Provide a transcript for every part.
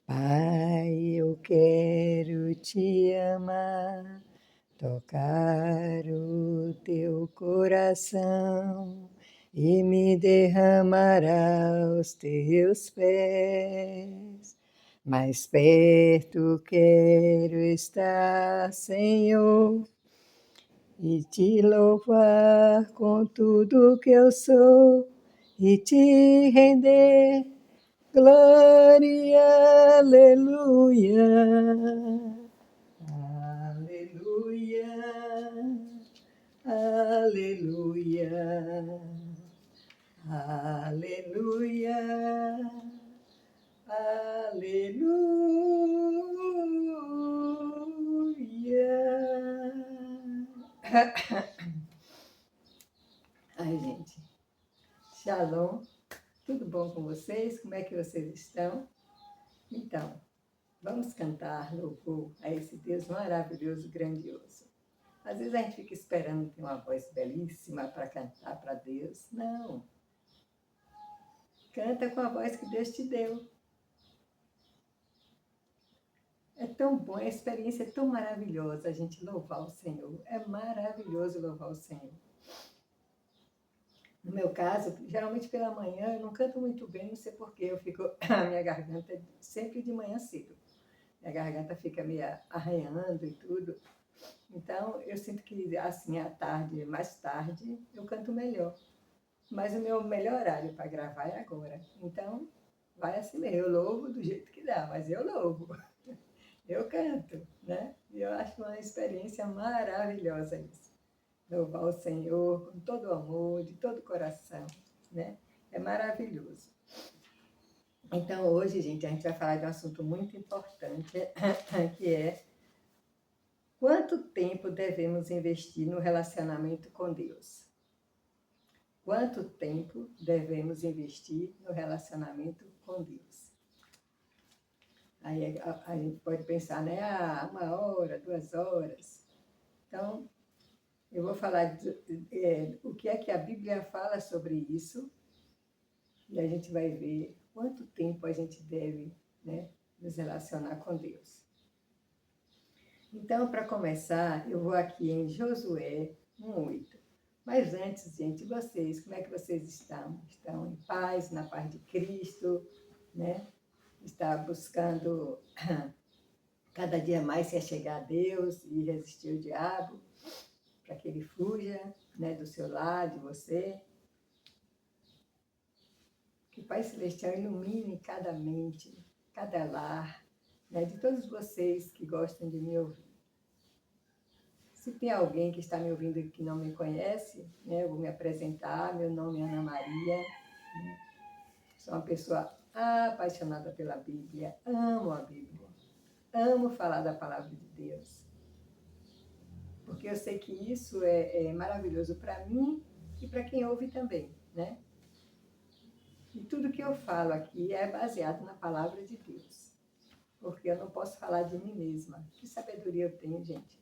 Pai, eu quero te amar, tocar o teu coração e me derramar aos teus pés. Mais perto quero estar, Senhor, e te louvar com tudo que eu sou e te render glória, aleluia, aleluia, aleluia, aleluia, aleluia. Ai, gente, shalom, tudo bom com vocês? Como é que vocês estão? Então, vamos cantar louvor a esse Deus maravilhoso e grandioso. Às vezes a gente fica esperando ter uma voz belíssima para cantar para Deus. Não. Canta com a voz que Deus te deu. É tão bom, a experiência é tão maravilhosa a gente louvar o Senhor. É maravilhoso louvar o Senhor. No meu caso, geralmente pela manhã eu não canto muito bem, não sei porquê. A minha garganta sempre de manhã cedo. Minha garganta fica meio arranhando e tudo. Então, eu sinto que, assim, à tarde, mais tarde, eu canto melhor. Mas o meu melhor horário para gravar é agora. Então, vai assim mesmo. Eu louvo do jeito que dá, mas eu louvo. Eu canto, né? E eu acho uma experiência maravilhosa isso. Louvar o Senhor com todo o amor, de todo o coração, né? É maravilhoso. Então, hoje, gente, a gente vai falar de um assunto muito importante, que é quanto tempo devemos investir no relacionamento com Deus? Quanto tempo devemos investir no relacionamento com Deus? Aí a gente pode pensar, né? 1 hora, 2 horas. Então, eu vou falar o que é que a Bíblia fala sobre isso e a gente vai ver quanto tempo a gente deve, né, nos relacionar com Deus. Então, para começar, eu vou aqui em Josué 1:8. Mas antes, gente, vocês, como é que vocês estão? Estão em paz, na paz de Cristo, né? Está buscando cada dia mais se achegar a Deus e resistir o diabo, para que ele fuja, né, do seu lado, de você. Que o Pai Celestial ilumine cada mente, cada lar, né, de todos vocês que gostam de me ouvir. Se tem alguém que está me ouvindo e que não me conhece, né, eu vou me apresentar. Meu nome é Ana Maria, né, sou uma pessoa apaixonada pela Bíblia, amo a Bíblia, amo falar da palavra de Deus, porque eu sei que isso é maravilhoso para mim e para quem ouve também, né? E tudo que eu falo aqui é baseado na palavra de Deus, porque eu não posso falar de mim mesma. Que sabedoria eu tenho, gente?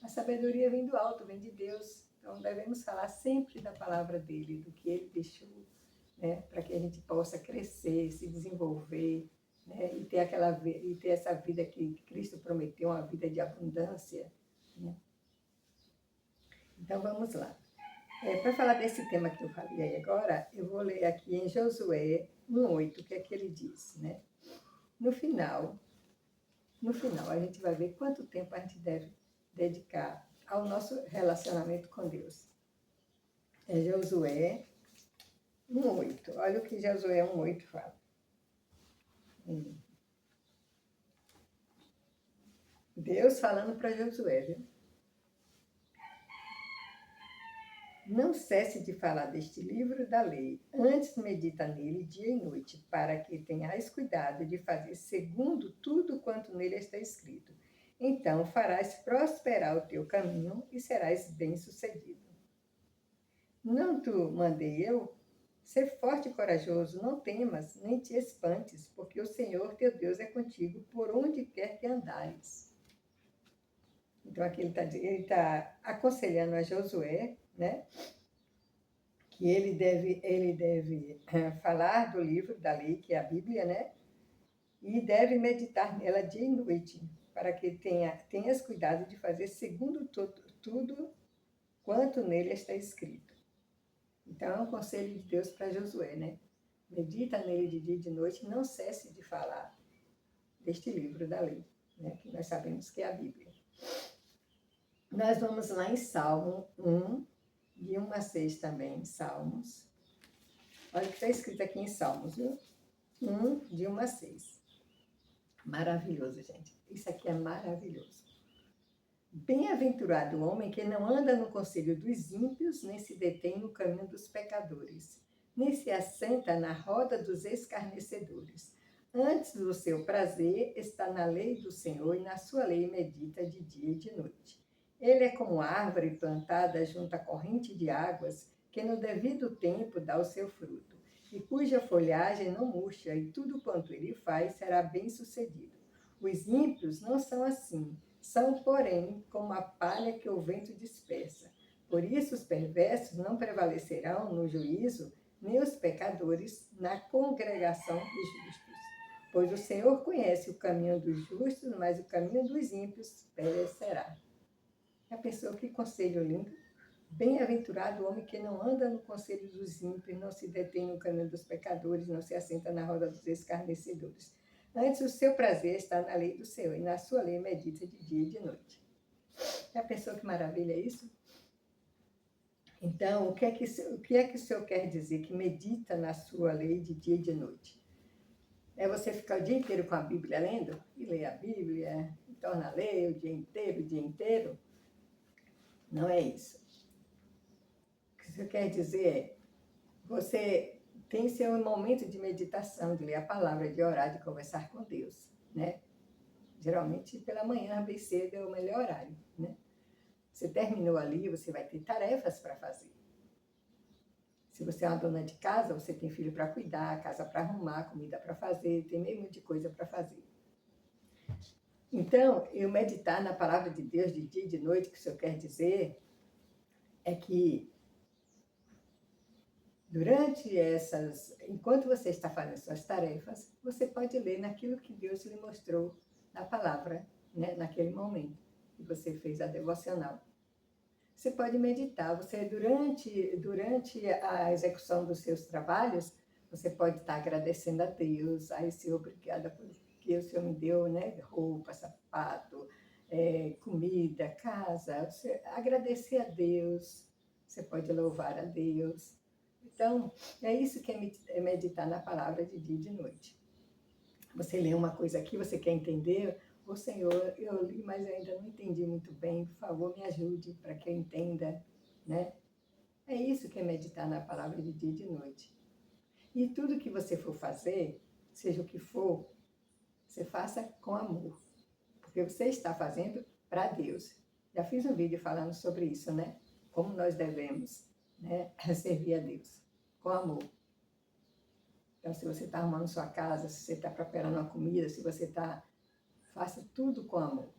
A sabedoria vem do alto, vem de Deus. Então devemos falar sempre da palavra dele, do que ele deixou, né, para que a gente possa crescer, se desenvolver, né, e ter essa vida que Cristo prometeu, uma vida de abundância, né? Então vamos lá. Para falar desse tema que eu falei aí agora, eu vou ler aqui em Josué 1:8, o que é que ele diz, né? No final, a gente vai ver quanto tempo a gente deve dedicar ao nosso relacionamento com Deus. É Josué 1:8. Olha o que Josué 1:8 fala. Deus falando para Josué, viu? Não cesse de falar deste livro da lei, antes medita nele dia e noite, para que tenhas cuidado de fazer segundo tudo quanto nele está escrito. Então farás prosperar o teu caminho e serás bem-sucedido. Não te mandei eu? Ser forte e corajoso, não temas, nem te espantes, porque o Senhor teu Deus é contigo por onde quer que andares. Então aqui ele tá aconselhando a Josué, né? Que ele deve falar do livro da lei, que é a Bíblia, né? e deve meditar nela dia e noite, para que tenhas cuidado de fazer segundo tudo quanto nele está escrito. Então, é um conselho de Deus para Josué, né? Medita nele de dia e de noite, não cesse de falar deste livro da lei, né? Que nós sabemos que é a Bíblia. Nós vamos lá em Salmo 1, de 1 a 6 também, Salmos. Olha o que está escrito aqui em Salmos, viu? 1, de 1 a 6. Maravilhoso, gente. Isso aqui é maravilhoso. Bem-aventurado o homem que não anda no conselho dos ímpios, nem se detém no caminho dos pecadores, nem se assenta na roda dos escarnecedores. Antes do seu prazer está na lei do Senhor, e na sua lei medita de dia e de noite. Ele é como árvore plantada junto à corrente de águas, que no devido tempo dá o seu fruto, e cuja folhagem não murcha, e tudo quanto ele faz será bem-sucedido. Os ímpios não são assim, são, porém, como a palha que o vento dispersa. Por isso os perversos não prevalecerão no juízo, nem os pecadores na congregação dos justos. Pois o Senhor conhece o caminho dos justos, mas o caminho dos ímpios perecerá. Já pensou que conselho lindo? Bem-aventurado o homem que não anda no conselho dos ímpios, não se detém no caminho dos pecadores, não se assenta na roda dos escarnecedores. Antes o seu prazer está na lei do Senhor, e na sua lei medita de dia e de noite. Já pensou que maravilha é isso? Então, o que é que o Senhor quer dizer que medita na sua lei de dia e de noite? É você ficar o dia inteiro com a Bíblia lendo? E ler a Bíblia, e torna a ler o dia inteiro? Não é isso. O que o Senhor quer dizer é, você tem seu momento de meditação, de ler a palavra, de orar, de conversar com Deus, né? Geralmente pela manhã, bem cedo, é o melhor horário, né? Você terminou ali, você vai ter tarefas para fazer. Se você é uma dona de casa, você tem filho para cuidar, casa para arrumar, comida para fazer, tem meio de coisa para fazer. Então, eu meditar na palavra de Deus de dia e de noite, que o Senhor quer dizer, é que enquanto você está fazendo suas tarefas, você pode ler naquilo que Deus lhe mostrou na palavra, né, naquele momento que você fez a devocional. Você pode meditar, durante a execução dos seus trabalhos, você pode estar agradecendo a Deus, Senhor, obrigada porque o Senhor me deu, né, roupa, sapato, comida, casa. Você agradecer a Deus, você pode louvar a Deus. Então, é isso que é meditar na palavra de dia e de noite. Você lê uma coisa aqui, você quer entender? Ô Senhor, eu li, mas eu ainda não entendi muito bem. Por favor, me ajude para que eu entenda, né? É isso que é meditar na palavra de dia e de noite. E tudo que você for fazer, seja o que for, você faça com amor. Porque você está fazendo para Deus. Já fiz um vídeo falando sobre isso, né? Como nós devemos, né, servir a Deus com amor. Então, se você está arrumando sua casa, se você está preparando uma comida, se você está... Faça tudo com amor.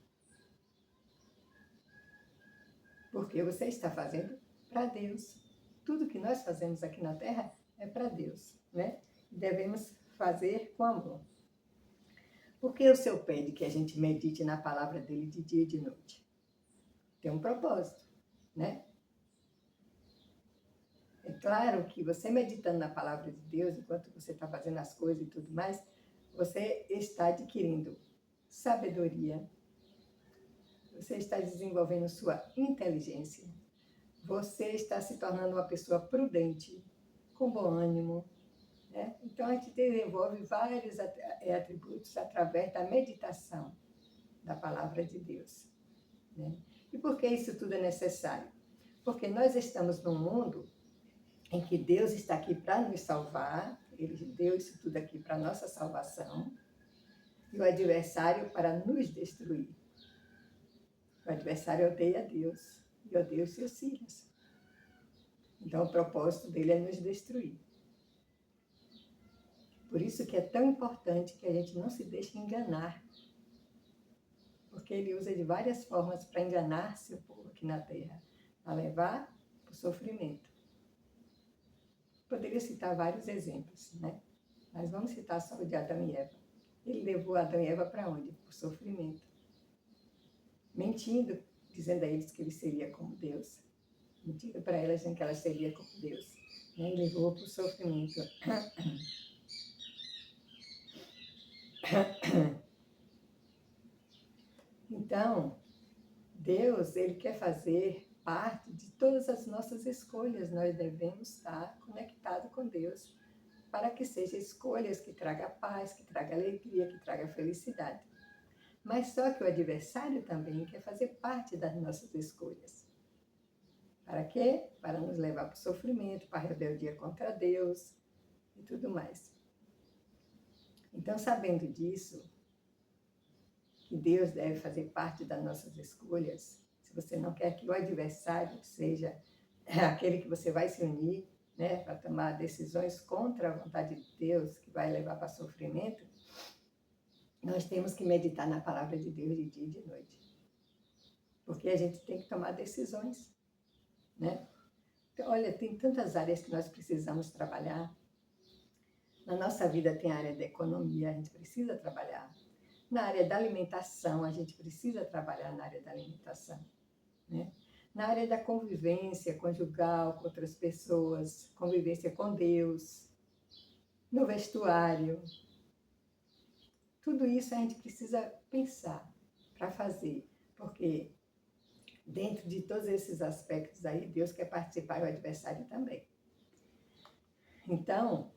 Porque você está fazendo para Deus. Tudo que nós fazemos aqui na Terra é para Deus, né? Devemos fazer com amor. Porque o Senhor pede que a gente medite na palavra dele de dia e de noite? Tem um propósito, né? É claro que você meditando na palavra de Deus, enquanto você está fazendo as coisas e tudo mais, você está adquirindo sabedoria, você está desenvolvendo sua inteligência, você está se tornando uma pessoa prudente, com bom ânimo, né? Então, a gente desenvolve vários atributos através da meditação da palavra de Deus, né? E por que isso tudo é necessário? Porque nós estamos num mundo em que Deus está aqui para nos salvar, Ele deu isso tudo aqui para a nossa salvação, e o adversário para nos destruir. O adversário odeia Deus e odeia os seus filhos. Então, o propósito dele é nos destruir. Por isso que é tão importante que a gente não se deixe enganar, porque ele usa de várias formas para enganar seu povo aqui na Terra, a levar para o sofrimento. Poderia citar vários exemplos, né? Mas vamos citar só o de Adão e Eva. Ele levou Adão e Eva para onde? Para o sofrimento. Mentindo, dizendo a eles que ele seria como Deus. Mentindo para elas, dizendo que ela seria como Deus. Ele levou para o sofrimento. Então, Deus, ele quer fazer parte de todas as nossas escolhas. Nós devemos estar conectados com Deus para que sejam escolhas que tragam paz, que tragam alegria, que tragam felicidade. Mas só que o adversário também quer fazer parte das nossas escolhas. Para quê? Para nos levar para o sofrimento, para a rebeldia contra Deus e tudo mais. Então, sabendo disso, que Deus deve fazer parte das nossas escolhas, se você não quer que o adversário seja aquele que você vai se unir, né, para tomar decisões contra a vontade de Deus, que vai levar para sofrimento, nós temos que meditar na palavra de Deus de dia e de noite. Porque a gente tem que tomar decisões, né? Então, olha, tem tantas áreas que nós precisamos trabalhar. Na nossa vida tem a área da economia, a gente precisa trabalhar. Na área da alimentação, a gente precisa trabalhar na área da alimentação, né? Na área da convivência conjugal com outras pessoas, convivência com Deus, no vestuário. Tudo isso a gente precisa pensar para fazer, porque dentro de todos esses aspectos aí, Deus quer participar e o adversário também. Então,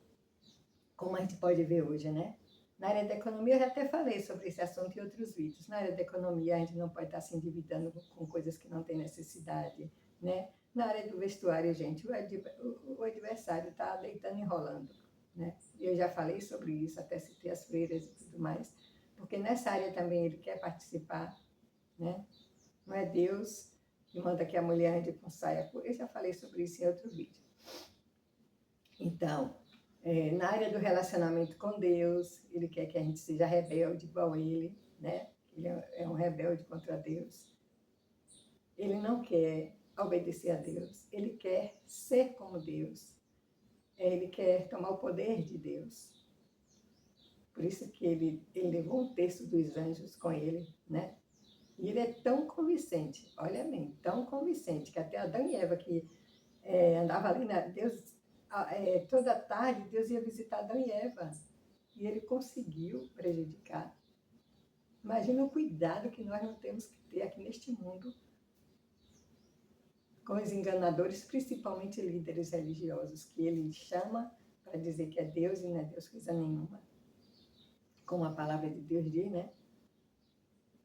como a gente pode ver hoje, né? Na área da economia, eu já até falei sobre esse assunto em outros vídeos. Na área da economia, a gente não pode estar se endividando com coisas que não tem necessidade, né? Na área do vestuário, gente, o adversário está deitando e enrolando, né? Eu já falei sobre isso, até citei as freiras e tudo mais, porque nessa área também ele quer participar, né? Não é Deus que manda que a mulher ande com saia. Eu já falei sobre isso em outro vídeo. Então, na área do relacionamento com Deus, ele quer que a gente seja rebelde igual ele, né? Ele é um rebelde contra Deus. Ele não quer obedecer a Deus, ele quer ser como Deus. Ele quer tomar o poder de Deus. Por isso que ele levou um terço dos anjos com ele, né? E ele é tão convincente, olha bem, tão convincente, que até Adão e Eva, que andava ali, Deus, toda tarde, Deus ia visitar Adão e Eva. E ele conseguiu prejudicar. Imagina o cuidado que nós não temos que ter aqui neste mundo com os enganadores, principalmente líderes religiosos, que ele chama para dizer que é Deus e não é Deus coisa nenhuma. Como a palavra de Deus diz, né?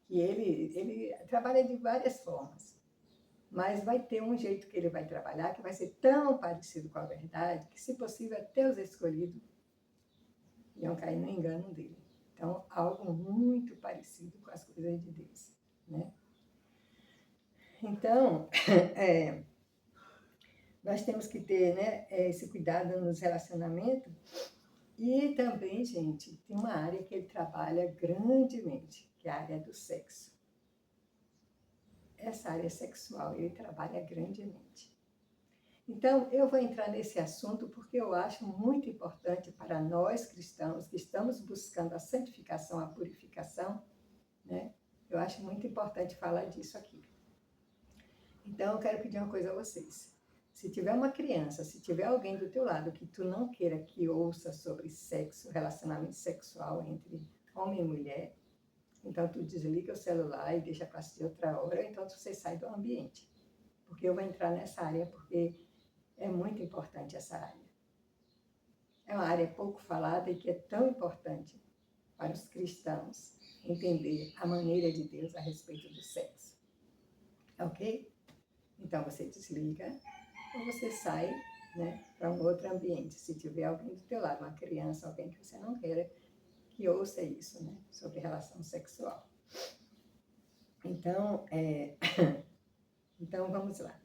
Que ele trabalha de várias formas, mas vai ter um jeito que ele vai trabalhar que vai ser tão parecido com a verdade que, se possível, até os escolhidos iam cair no engano dele. Então, algo muito parecido com as coisas de Deus, né? Então, nós temos que ter, né, esse cuidado nos relacionamentos. E também, gente, tem uma área que ele trabalha grandemente, que é a área do sexo. Essa área sexual ele trabalha grandemente. Então, eu vou entrar nesse assunto porque eu acho muito importante para nós cristãos que estamos buscando a santificação, a purificação, né? Eu acho muito importante falar disso aqui. Então, eu quero pedir uma coisa a vocês. Se tiver uma criança, se tiver alguém do teu lado que tu não queira que ouça sobre sexo, relacionamento sexual entre homem e mulher, então tu desliga o celular e deixa para assistir outra hora, ou então você sai do ambiente. Porque eu vou entrar nessa área, porque é muito importante essa área. É uma área pouco falada e que é tão importante para os cristãos entender a maneira de Deus a respeito do sexo. Ok? Então você desliga ou você sai, né, para um outro ambiente. Se tiver alguém do teu lado, uma criança, alguém que você não queira que ouça isso, né, sobre relação sexual. Então, então vamos lá.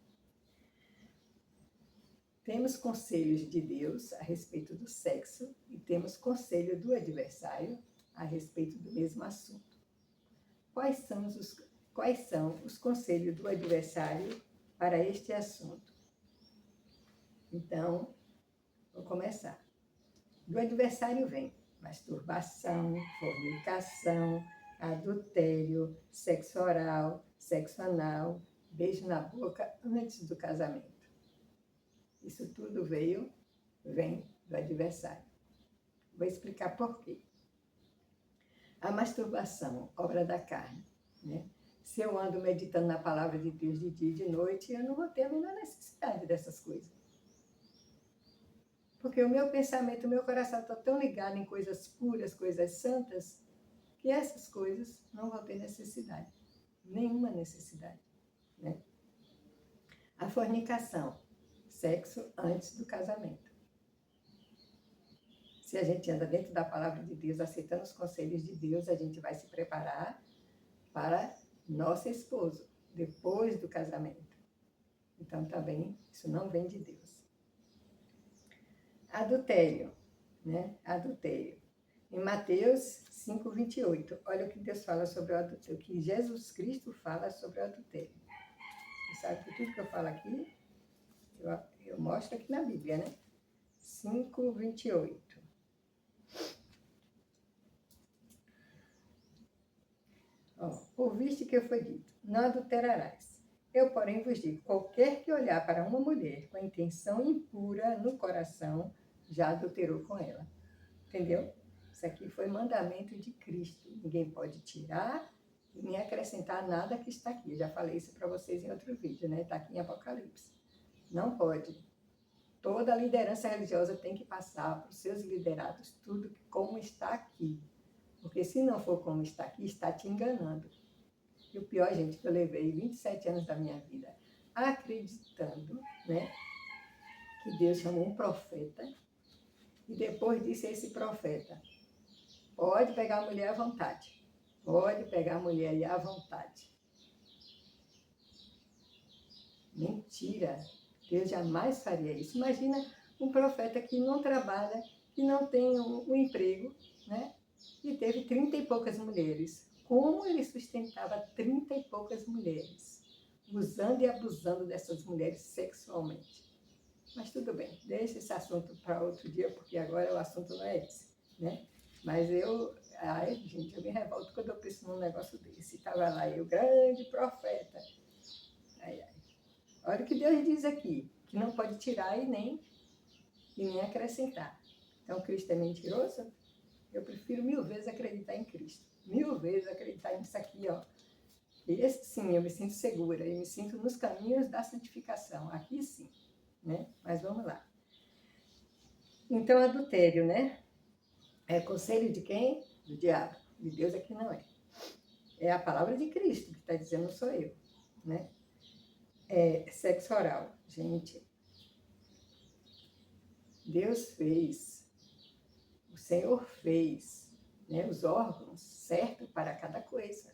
Temos conselhos de Deus a respeito do sexo e temos conselho do adversário a respeito do mesmo assunto. Quais são os conselhos do adversário para este assunto? Então, vou começar. Do adversário vem masturbação, fornicação, adultério, sexo oral, sexo anal, beijo na boca antes do casamento. Isso tudo vem do adversário. Vou explicar por quê. A masturbação, obra da carne, né? Se eu ando meditando na palavra de Deus de dia e de noite, eu não vou ter a menor necessidade dessas coisas. Porque o meu pensamento, o meu coração está tão ligado em coisas puras, coisas santas, que essas coisas não vão ter necessidade. Nenhuma necessidade, né? A fornicação, sexo antes do casamento. Se a gente anda dentro da palavra de Deus, aceitando os conselhos de Deus, a gente vai se preparar para nosso esposo, depois do casamento. Então, também, isso não vem de Deus. Adultério, né? Adultério. Em Mateus 5:28, olha o que Deus fala sobre o adultério, o que Jesus Cristo fala sobre o adultério. Você sabe que tudo que eu falo aqui, eu mostro aqui na Bíblia, né? 5:28. Ouviste que foi dito, não adulterarás. Eu, porém, vos digo, qualquer que olhar para uma mulher com a intenção impura no coração, já adulterou com ela. Entendeu? Isso aqui foi mandamento de Cristo. Ninguém pode tirar e nem acrescentar nada que está aqui. Eu já falei isso para vocês em outro vídeo, né? Está aqui em Apocalipse. Não pode. Toda liderança religiosa tem que passar para os seus liderados tudo como está aqui. Porque se não for como está aqui, está te enganando. E o pior, gente, que eu levei 27 anos da minha vida acreditando, né, que Deus chamou um profeta e depois disse a esse profeta, pode pegar a mulher à vontade. Pode pegar a mulher aí à vontade. Mentira. Deus jamais faria isso. Imagina um profeta que não trabalha, que não tem um emprego, né? E teve 30 e poucas mulheres. Como ele sustentava 30 e poucas mulheres? Usando e abusando dessas mulheres sexualmente. Mas tudo bem, deixa esse assunto para outro dia, porque agora o assunto não é esse, né? Mas gente, eu me revolto quando eu penso num negócio desse. Estava lá eu, grande profeta. Ai, ai. Olha o que Deus diz aqui, que não pode tirar e nem acrescentar. Então, Cristo é mentiroso? Eu prefiro 1000 vezes acreditar em Cristo. 1000 vezes acreditar nisso aqui, ó. Esse sim, eu me sinto segura, eu me sinto nos caminhos da santificação. Aqui sim, né? Mas vamos lá. Então, adultério, né? É conselho de quem? Do diabo. De Deus aqui não é. É a palavra de Cristo que está dizendo, não sou eu, né? É sexo oral. Gente, Deus fez, o Senhor fez, né, os órgãos certos para cada coisa.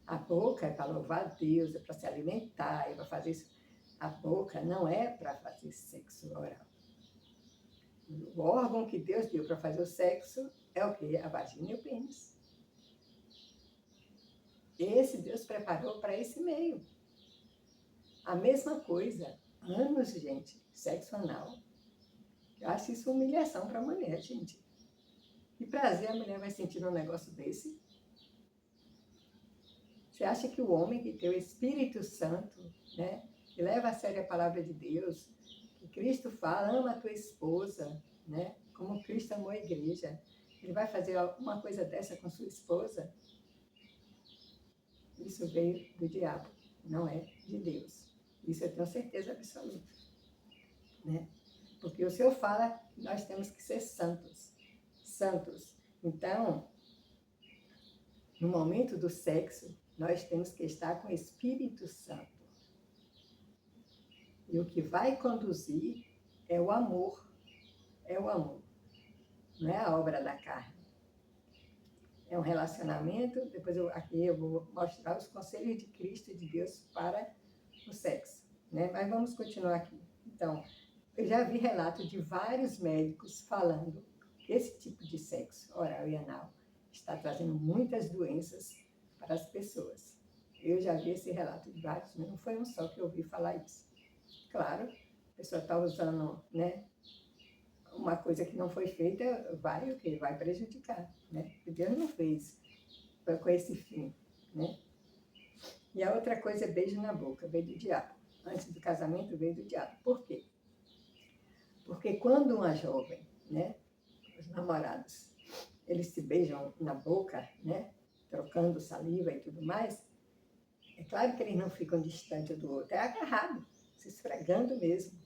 A boca é para louvar a Deus, é para se alimentar, é para fazer isso. A boca não é para fazer sexo oral. O órgão que Deus deu para fazer o sexo é o quê? A vagina e o pênis. Esse Deus preparou para esse meio. A mesma coisa, anos, gente, sexo anal. Eu acho isso humilhação para a mulher, gente. Que prazer a mulher vai sentir num negócio desse? Você acha que o homem que tem o Espírito Santo, né, que leva a sério a palavra de Deus, que Cristo fala, ama a tua esposa, né, como Cristo amou a igreja, ele vai fazer uma coisa dessa com sua esposa? Isso veio do diabo, não é de Deus. Isso eu tenho certeza absoluta, né? Porque o Senhor fala que nós temos que ser santos. Santos. Então, no momento do sexo, nós temos que estar com o Espírito Santo. E o que vai conduzir é o amor. É o amor. Não é a obra da carne. É um relacionamento. Depois aqui eu vou mostrar os conselhos de Cristo e de Deus para o sexo, né? Mas vamos continuar aqui. Então, eu já vi relatos de vários médicos falando que esse tipo de sexo oral e anal está trazendo muitas doenças para as pessoas. Eu já vi esse relato de vários, mas não foi um só que eu ouvi falar isso. Claro, a pessoa está usando, né, uma coisa que não foi feita vai o quê? Vai prejudicar, né? Porque Deus não fez com esse fim, né? E a outra coisa é beijo na boca, veio do diabo. Antes do casamento veio do diabo. Por quê? Porque quando uma jovem, né, os namorados, eles se beijam na boca, né, trocando saliva e tudo mais, é claro que eles não ficam distantes do outro, é agarrado, se esfregando mesmo.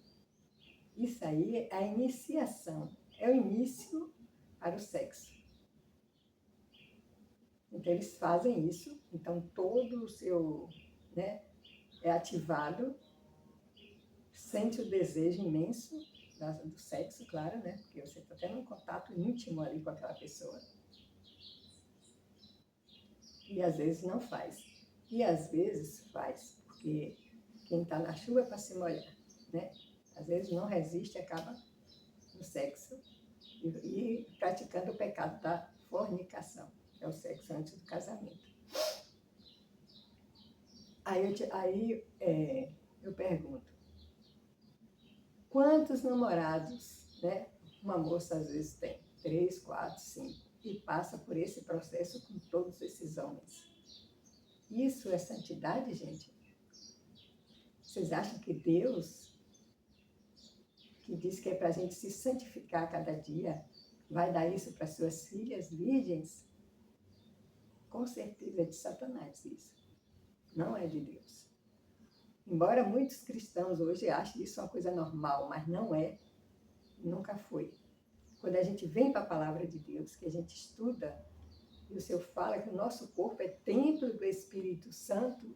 Isso aí é a iniciação, é o início para o sexo. Então eles fazem isso, então todo o seu, né, é ativado, sente o desejo imenso do sexo, claro, né? Porque você está tendo um contato íntimo ali com aquela pessoa. E às vezes não faz. E às vezes faz, porque quem está na chuva é para se molhar, né? Às vezes não resiste e acaba no sexo e praticando o pecado da fornicação, que é o sexo antes do casamento. Aí eu pergunto, quantos namorados, né, uma moça às vezes tem? 3, 4, 5, e passa por esse processo com todos esses homens. Isso é santidade, gente? Vocês acham que Deus, que diz que é para a gente se santificar a cada dia, vai dar isso para suas filhas virgens? Com certeza é de Satanás isso. Não é de Deus. Embora muitos cristãos hoje achem isso uma coisa normal, mas não é, nunca foi. Quando a gente vem para a palavra de Deus, que a gente estuda, e o Senhor fala que o nosso corpo é templo do Espírito Santo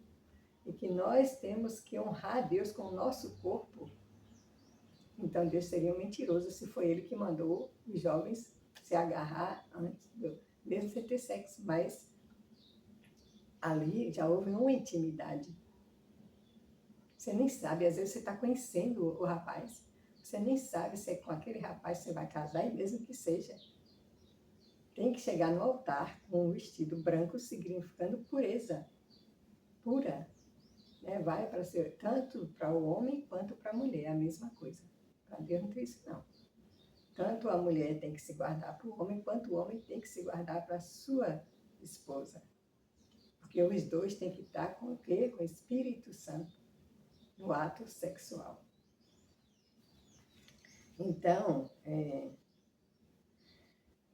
e que nós temos que honrar a Deus com o nosso corpo, então Deus seria um mentiroso se foi Ele que mandou os jovens se agarrar antes mesmo sem ter sexo, mas ali já houve uma intimidade. Você nem sabe, às vezes você está conhecendo o rapaz, você nem sabe se é com aquele rapaz que você vai casar, e mesmo que seja. Tem que chegar no altar com um vestido branco, significando pureza, pura. Né? Vai para ser tanto para o homem quanto para a mulher, a mesma coisa. Para Deus não tem isso, não. Tanto a mulher tem que se guardar para o homem, quanto o homem tem que se guardar para a sua esposa. Porque os dois têm que estar com o quê? Com o Espírito Santo no ato sexual. Então,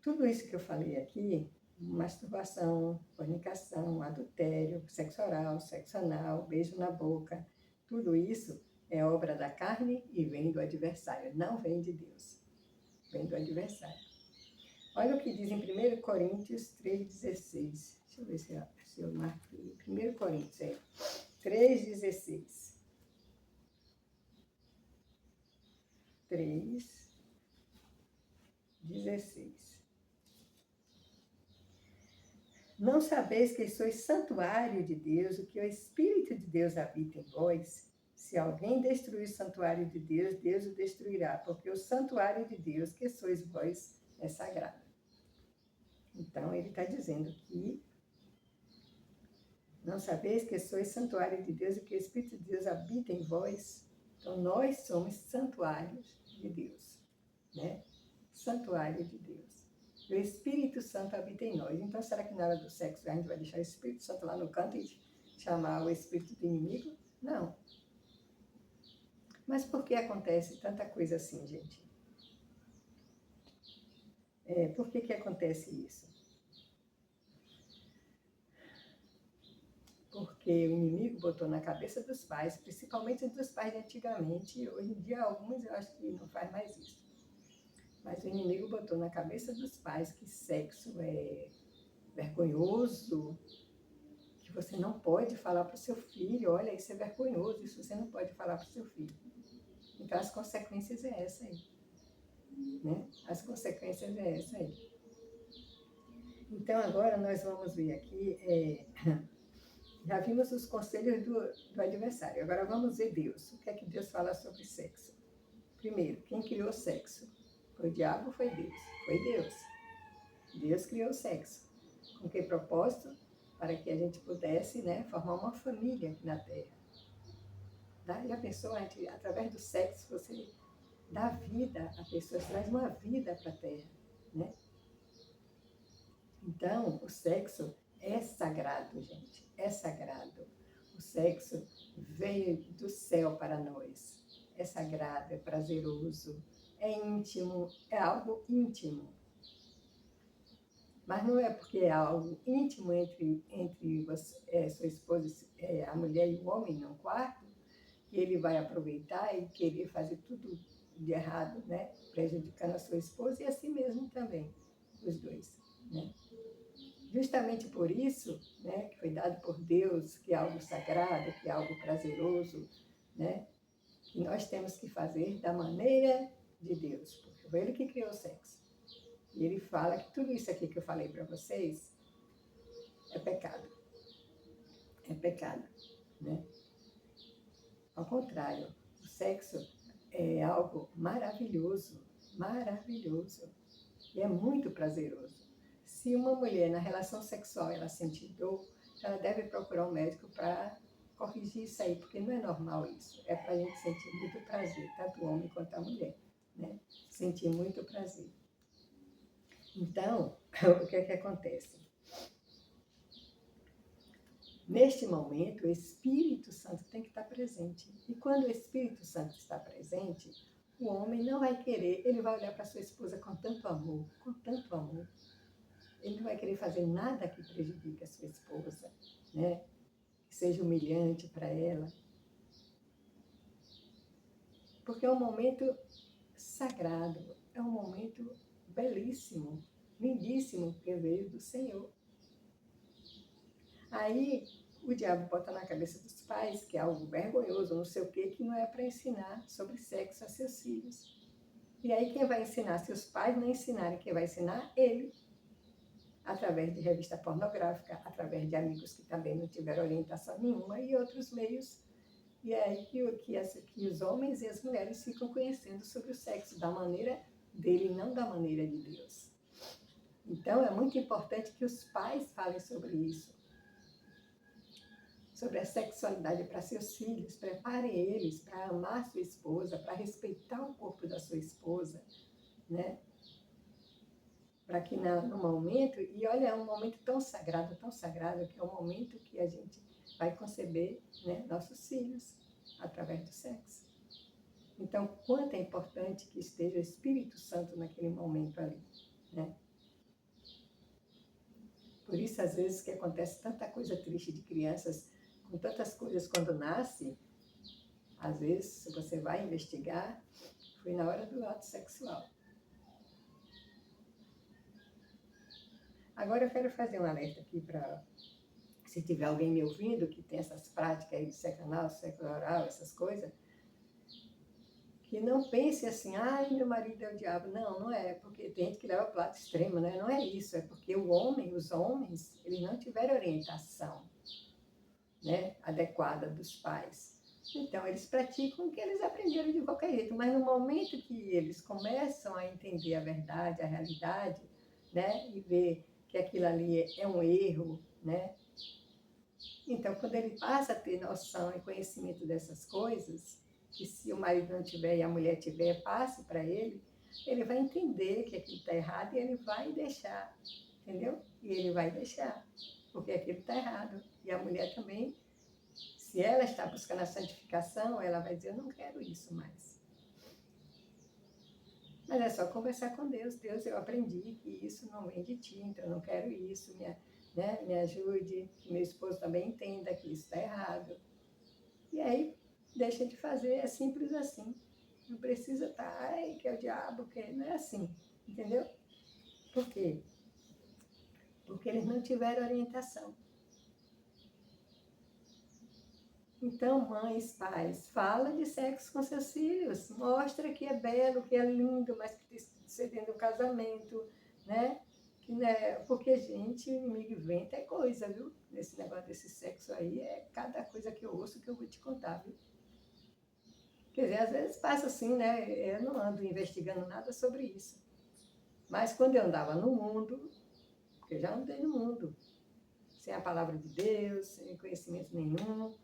tudo isso que eu falei aqui, masturbação, fornicação, adultério, sexo oral, sexo anal, beijo na boca, tudo isso é obra da carne e vem do adversário, não vem de Deus, vem do adversário. Olha o que diz em 1 Coríntios 3,16. Deixa eu ver se eu marquei. 1 Coríntios, 3,16. 3,16. Não sabeis que sois santuário de Deus, o que o Espírito de Deus habita em vós? Se alguém destruir o santuário de Deus, Deus o destruirá, porque o santuário de Deus, que sois vós, é sagrado. Então, ele está dizendo que não sabeis que sois santuário de Deus e que o Espírito de Deus habita em vós? Então, nós somos santuários de Deus, né? Santuário de Deus. E o Espírito Santo habita em nós. Então, será que na hora do sexo a gente vai deixar o Espírito Santo lá no canto e chamar o Espírito de inimigo? Não. Mas por que acontece tanta coisa assim, gente? Por que acontece isso? Porque o inimigo botou na cabeça dos pais, principalmente dos pais de antigamente, hoje em dia alguns eu acho que não faz mais isso. Mas o inimigo botou na cabeça dos pais que sexo é vergonhoso, que você não pode falar para o seu filho, olha, isso é vergonhoso, isso você não pode falar para o seu filho. Então as consequências é essa aí. Né? As consequências é essa aí. Então agora nós vamos ver aqui, já vimos os conselhos do adversário, agora vamos ver Deus. O que é que Deus fala sobre sexo? Primeiro, quem criou o sexo? Foi o diabo ou foi Deus? Foi Deus. Deus criou o sexo. Com que propósito? Para que a gente pudesse, né, formar uma família aqui na Terra. Tá? Já pensou, através do sexo, você dá vida a pessoas, traz uma vida para a Terra, né? Então, o sexo é sagrado, gente, é sagrado. O sexo veio do céu para nós. É sagrado, é prazeroso, é íntimo, é algo íntimo. Mas não é porque é algo íntimo entre você, sua esposa, a mulher e o homem num quarto, que ele vai aproveitar e querer fazer tudo de errado, né? Prejudicando a sua esposa e a si mesmo também, os dois, né? Justamente por isso, né, que foi dado por Deus, que é algo sagrado, que é algo prazeroso, né, que nós temos que fazer da maneira de Deus, porque foi Ele que criou o sexo. E Ele fala que tudo isso aqui que eu falei para vocês é pecado. É pecado, né? Ao contrário, o sexo é algo maravilhoso, maravilhoso, e é muito prazeroso. Se uma mulher na relação sexual ela sentir dor, ela deve procurar um médico para corrigir isso aí, porque não é normal isso. É para a gente sentir muito prazer, tanto o homem quanto a mulher, né? Sentir muito prazer. Então, o que é que acontece? Neste momento, o Espírito Santo tem que estar presente. E quando o Espírito Santo está presente, o homem não vai querer, ele vai olhar para sua esposa com tanto amor, com tanto amor. Ele não vai querer fazer nada que prejudique a sua esposa, né? Que seja humilhante para ela. Porque é um momento sagrado, é um momento belíssimo, lindíssimo, que veio do Senhor. Aí o diabo bota na cabeça dos pais que é algo vergonhoso, não sei o quê, que não é para ensinar sobre sexo a seus filhos. E aí quem vai ensinar? Se os pais não ensinarem, quem vai ensinar? Ele. Através de revista pornográfica, através de amigos que também não tiveram orientação nenhuma e outros meios. E é aí que os homens e as mulheres ficam conhecendo sobre o sexo da maneira dele, não da maneira de Deus. Então, é muito importante que os pais falem sobre isso, sobre a sexualidade para seus filhos, preparem eles para amar sua esposa, para respeitar o corpo da sua esposa, né? Para que no momento, e olha, é um momento tão sagrado, que é um momento que a gente vai conceber, né, nossos filhos através do sexo. Então, quanto é importante que esteja o Espírito Santo naquele momento ali, né? Por isso, às vezes, que acontece tanta coisa triste de crianças, com tantas coisas quando nasce, às vezes, se você vai investigar, foi na hora do ato sexual. Agora eu quero fazer um alerta aqui para, se tiver alguém me ouvindo que tem essas práticas aí de sexo anal, sexo oral, essas coisas, que não pense assim, ai, meu marido é o diabo. Não, não é, porque tem gente que leva para o lado extremo, né? Não é isso, é porque os homens, eles não tiveram orientação, né, adequada dos pais. Então, eles praticam o que eles aprenderam de qualquer jeito, mas no momento que eles começam a entender a verdade, a realidade, né, e ver que aquilo ali é um erro, né? Então, quando ele passa a ter noção e conhecimento dessas coisas, que se o marido não tiver e a mulher tiver, passe para ele, ele vai entender que aquilo está errado e ele vai deixar, entendeu? E ele vai deixar, porque aquilo está errado. E a mulher também, se ela está buscando a santificação, ela vai dizer, eu não quero isso mais. Mas é só conversar com Deus. Deus, eu aprendi que isso não vem de ti, então eu não quero isso, me ajude, que meu esposo também entenda que isso está errado. E aí, deixa de fazer, é simples assim. Não precisa estar, ai, que é o diabo, que não é assim, entendeu? Por quê? Porque eles não tiveram orientação. Então, mães, pais, fala de sexo com seus filhos, mostra que é belo, que é lindo, mas que você dentro do casamento, né? Porque, gente, o inimigo inventa é coisa, viu? Nesse negócio desse sexo aí, é cada coisa que eu ouço que eu vou te contar, viu? Quer dizer, às vezes passa assim, né? Eu não ando investigando nada sobre isso. Mas quando eu andava no mundo, porque eu já andei no mundo, sem a palavra de Deus, sem conhecimento nenhum,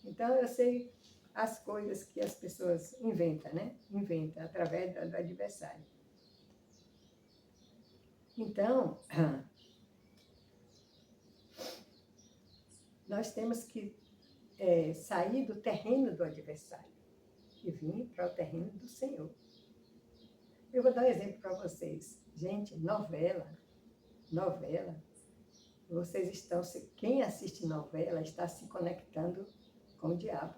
então eu sei as coisas que as pessoas inventam, né? Inventam através do adversário. Então, nós temos que sair do terreno do adversário e vir para o terreno do Senhor. Eu vou dar um exemplo para vocês. Gente, novela, vocês estão, quem assiste novela está se conectando com o diabo.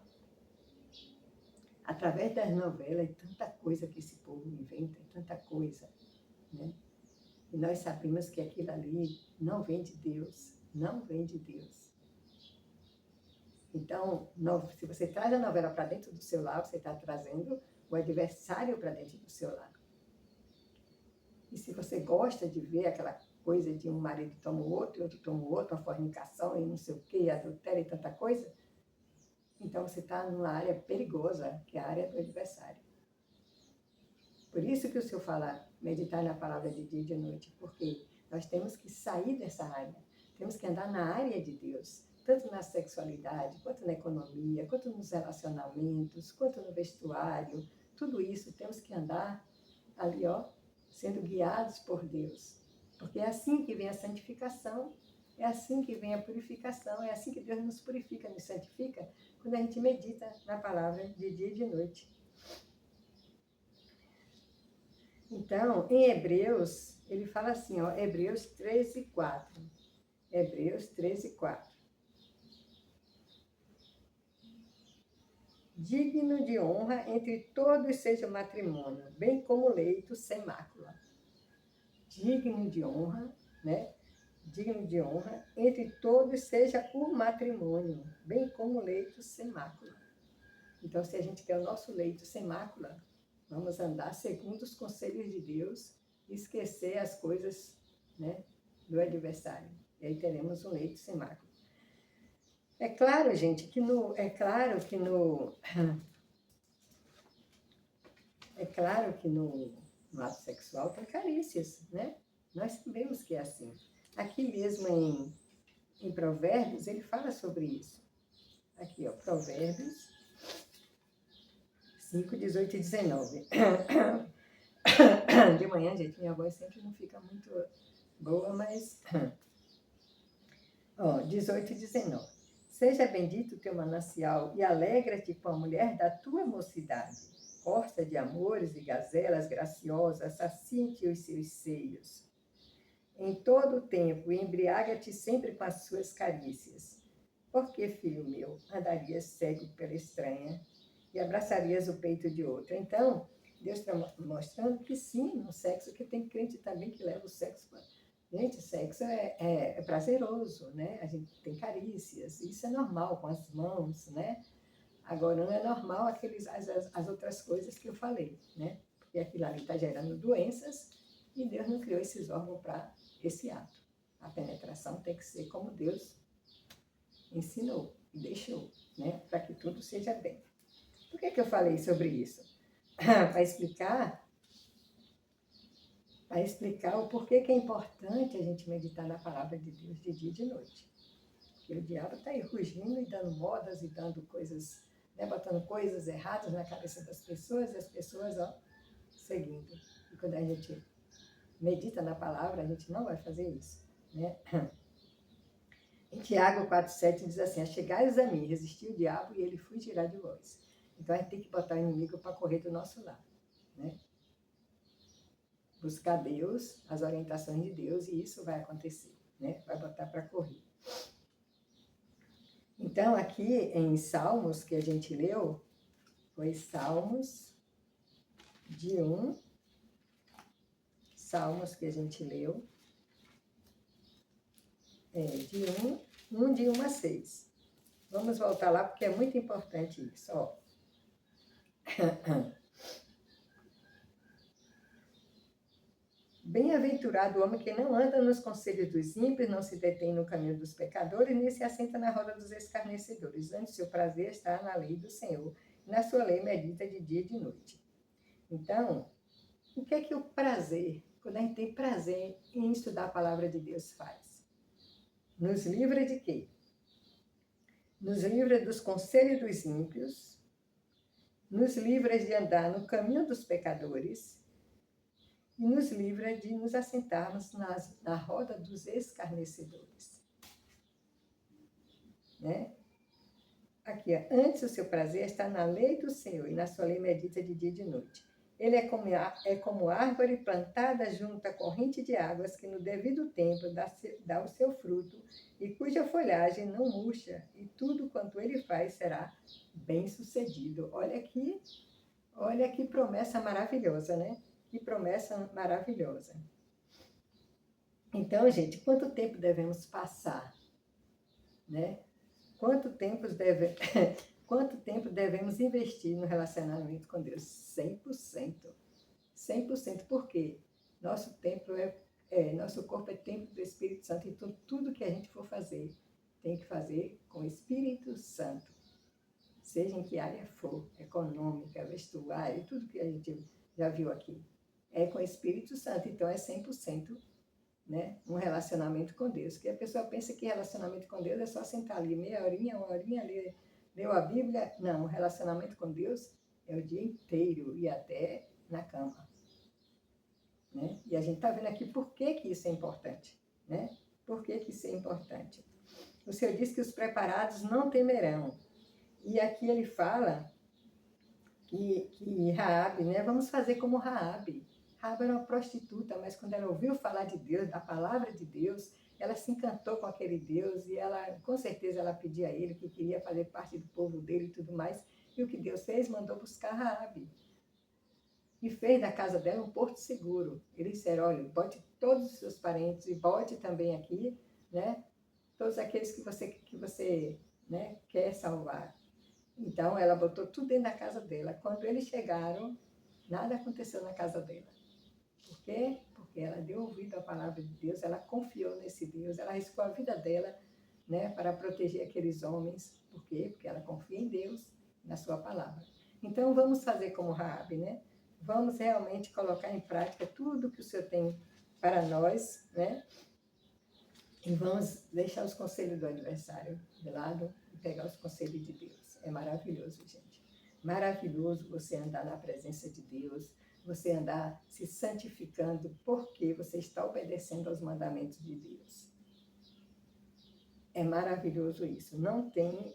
Através das novelas, é tanta coisa que esse povo inventa, é tanta coisa, né? E nós sabemos que aquilo ali não vem de Deus, não vem de Deus. Então, se você traz a novela para dentro do seu lar, você está trazendo o adversário para dentro do seu lar. E se você gosta de ver aquela coisa de um marido toma o outro, outro toma o outro, uma fornicação e não sei o quê, adultério e tanta coisa, então você está numa área perigosa, que é a área do adversário. Por isso que o Senhor fala, meditar na palavra de dia e de noite, porque nós temos que sair dessa área, temos que andar na área de Deus, tanto na sexualidade, quanto na economia, quanto nos relacionamentos, quanto no vestuário, tudo isso temos que andar ali, ó, sendo guiados por Deus. Porque é assim que vem a santificação, é assim que vem a purificação, é assim que Deus nos purifica, nos santifica, quando a gente medita na palavra de dia e de noite. Então, em Hebreus, ele fala assim, ó, Hebreus 13:4. Hebreus 13:4. Digno de honra entre todos seja o matrimônio, bem como o leito sem mácula. Digno de honra, né? Digno de honra, entre todos seja o matrimônio, bem como o leito sem mácula. Então, se a gente quer o nosso leito sem mácula, vamos andar segundo os conselhos de Deus e esquecer as coisas, né, do adversário. E aí teremos um leito sem mácula. É claro, gente, que no ato sexual tem carícias, né? Nós sabemos que é assim. Aqui mesmo em Provérbios, ele fala sobre isso. Aqui, ó, Provérbios 5, 18 e 19. De manhã, gente, minha voz sempre não fica muito boa, mas... Ó, 18 e 19. Seja bendito o teu manancial e alegra-te com a mulher da tua mocidade. Corça de amores e gazelas graciosas, sacia-te os seus seios. Em todo o tempo, embriaga-te sempre com as suas carícias. Porque, filho meu, andarias cego pela estranha e abraçarias o peito de outra? Então, Deus está mostrando que sim, no sexo, que tem crente também que leva o sexo para... Gente, sexo é prazeroso, né? A gente tem carícias, isso é normal com as mãos, né? Agora, não é normal as outras coisas que eu falei, né? Porque aquilo ali está gerando doenças e Deus não criou esses órgãos para esse ato. A penetração tem que ser como Deus ensinou e deixou, né? Para que tudo seja bem. Por que eu falei sobre isso? Para explicar o porquê que é importante a gente meditar na palavra de Deus de dia e de noite. Porque o diabo está aí rugindo e dando modas e dando coisas, né, botando coisas erradas na cabeça das pessoas e as pessoas, ó, seguindo. E quando a gente medita na palavra, a gente não vai fazer isso, né? Em Tiago 4,7 diz assim, achegai-vos a mim, resistir o diabo e ele fugirá de vós. Então a gente tem que botar o inimigo para correr do nosso lado, né? Buscar Deus, as orientações de Deus, e isso vai acontecer, né? Vai botar para correr. Então, aqui em Salmos, que a gente leu, foi Salmos de 1, Salmos que a gente leu, de 1 a 6. Vamos voltar lá, porque é muito importante isso, ó. Bem-aventurado o homem que não anda nos conselhos dos ímpios, não se detém no caminho dos pecadores, nem se assenta na roda dos escarnecedores. Antes, seu prazer está na lei do Senhor, e na sua lei medita de dia e de noite. Então, o que é que o prazer, quando a gente tem prazer em estudar a palavra de Deus, faz? Nos livra de quê? Nos livra dos conselhos dos ímpios, nos livra de andar no caminho dos pecadores e nos livra de nos assentarmos na roda dos escarnecedores. Né? Aqui, ó, antes o seu prazer está na lei do Senhor, e na sua lei medita de dia e de noite. Ele é como árvore plantada junto à corrente de águas, que no devido tempo dá o seu fruto, e cuja folhagem não murcha, e tudo quanto ele faz será bem sucedido. Olha que promessa maravilhosa, né? Que promessa maravilhosa. Então, gente, quanto tempo devemos passar, né? Quanto tempo devemos investir no relacionamento com Deus? 100%. 100%. Por quê? Nosso corpo é templo do Espírito Santo. Então, tudo que a gente for fazer, tem que fazer com o Espírito Santo. Seja em que área for, econômica, vestuário, tudo que a gente já viu aqui. É com o Espírito Santo. Então, é 100%. Né? Um relacionamento com Deus. Que a pessoa pensa que relacionamento com Deus é só sentar ali meia horinha, uma horinha, leu a Bíblia. Não, o relacionamento com Deus é o dia inteiro e até na cama. Né? E a gente está vendo aqui por que isso é importante. Né? Por que isso é importante? O Senhor diz que os preparados não temerão. E aqui ele fala que Raabe, né? Vamos fazer como Raabe. Raabe era uma prostituta, mas quando ela ouviu falar de Deus, da palavra de Deus, ela se encantou com aquele Deus e ela, com certeza, ela pedia a ele que queria fazer parte do povo dele e tudo mais. E o que Deus fez? Mandou buscar Raabe. E fez da casa dela um porto seguro. Eles disseram, olha, bote todos os seus parentes e bote também aqui, né? Todos aqueles que você né, quer salvar. Então, ela botou tudo dentro da casa dela. Quando eles chegaram, nada aconteceu na casa dela. Por quê? Porque ela deu ouvido à palavra de Deus, ela confiou nesse Deus, ela arriscou a vida dela, né, para proteger aqueles homens. Por quê? Porque ela confia em Deus, na sua palavra. Então, vamos fazer como Raabe, né? Vamos realmente colocar em prática tudo que o Senhor tem para nós, né? E vamos deixar os conselhos do adversário de lado e pegar os conselhos de Deus. É maravilhoso, gente. Maravilhoso você andar na presença de Deus, você andar se santificando porque você está obedecendo aos mandamentos de Deus. É maravilhoso isso. Não tem...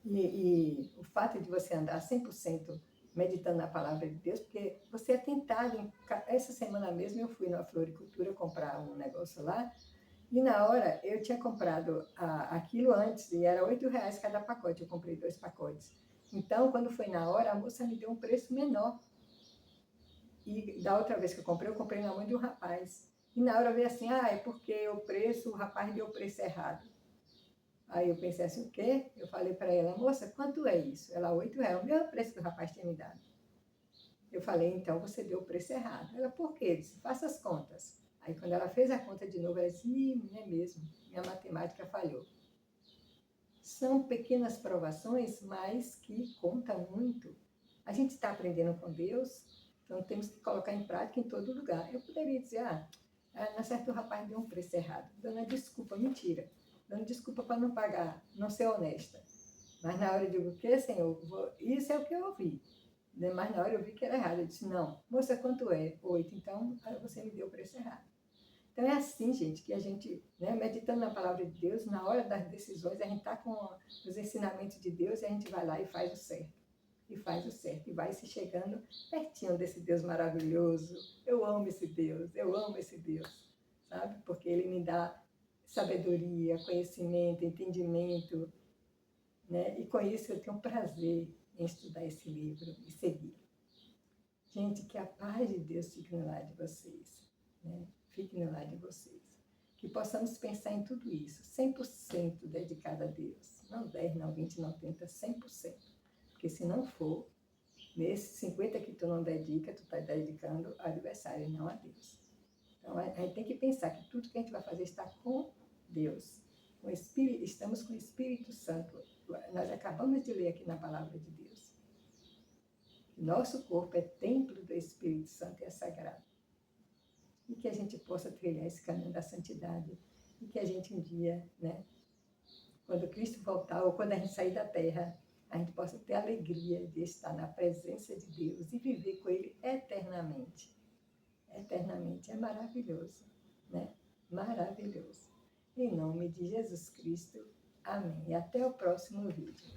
E o fato de você andar 100% meditando na palavra de Deus, porque você é tentado. Essa semana mesmo eu fui na floricultura comprar um negócio lá, e na hora eu tinha comprado aquilo antes, e era R$8 cada pacote, eu comprei 2 pacotes. Então, quando foi na hora, a moça me deu um preço menor. E da outra vez que eu comprei na mão de um rapaz. E na hora veio assim, é porque o rapaz deu o preço errado. Aí eu pensei assim, o quê? Eu falei para ela, moça, quanto é isso? Ela, R$8, o mesmo preço que o rapaz tinha me dado. Eu falei, então você deu o preço errado. Ela, por quê? Eu disse, faça as contas. Aí quando ela fez a conta de novo, ela disse, não é mesmo, minha matemática falhou. São pequenas provações, mas que contam muito. A gente está aprendendo com Deus, então temos que colocar em prática em todo lugar. Eu poderia dizer, na certa o rapaz deu um preço errado. Dona, desculpa, mentira. Dando desculpa para não pagar, não ser honesta. Mas na hora eu digo, o que, Senhor? Isso é o que eu ouvi. Mas na hora eu vi que era errado. Eu disse, não, moça, quanto é? 8. Então, você me deu o preço errado. Então é assim, gente, que a gente, né, meditando na palavra de Deus, na hora das decisões, a gente está com os ensinamentos de Deus e a gente vai lá e faz o certo. E faz o certo. E vai se chegando pertinho desse Deus maravilhoso. Eu amo esse Deus, sabe? Porque ele me dá sabedoria, conhecimento, entendimento, né? E com isso eu tenho prazer em estudar esse livro e seguir. Gente, que a paz de Deus fique no lar de vocês, né? Fique no lar de vocês. Que possamos pensar em tudo isso, 100% dedicado a Deus. Não 10, não 20, não 30, 100%. Porque se não for, nesses 50 que tu não dedica, tu está dedicando ao adversário, não a Deus. Então, a gente tem que pensar que tudo que a gente vai fazer está com Deus. Estamos com o Espírito Santo. Nós acabamos de ler aqui na palavra de Deus. Nosso corpo é templo do Espírito Santo e é sagrado. E que a gente possa trilhar esse caminho da santidade. E que a gente um dia, né, quando Cristo voltar, ou quando a gente sair da terra, a gente possa ter a alegria de estar na presença de Deus e viver com Ele eternamente. Eternamente é maravilhoso, né? Maravilhoso. Em nome de Jesus Cristo. Amém. E até o próximo vídeo.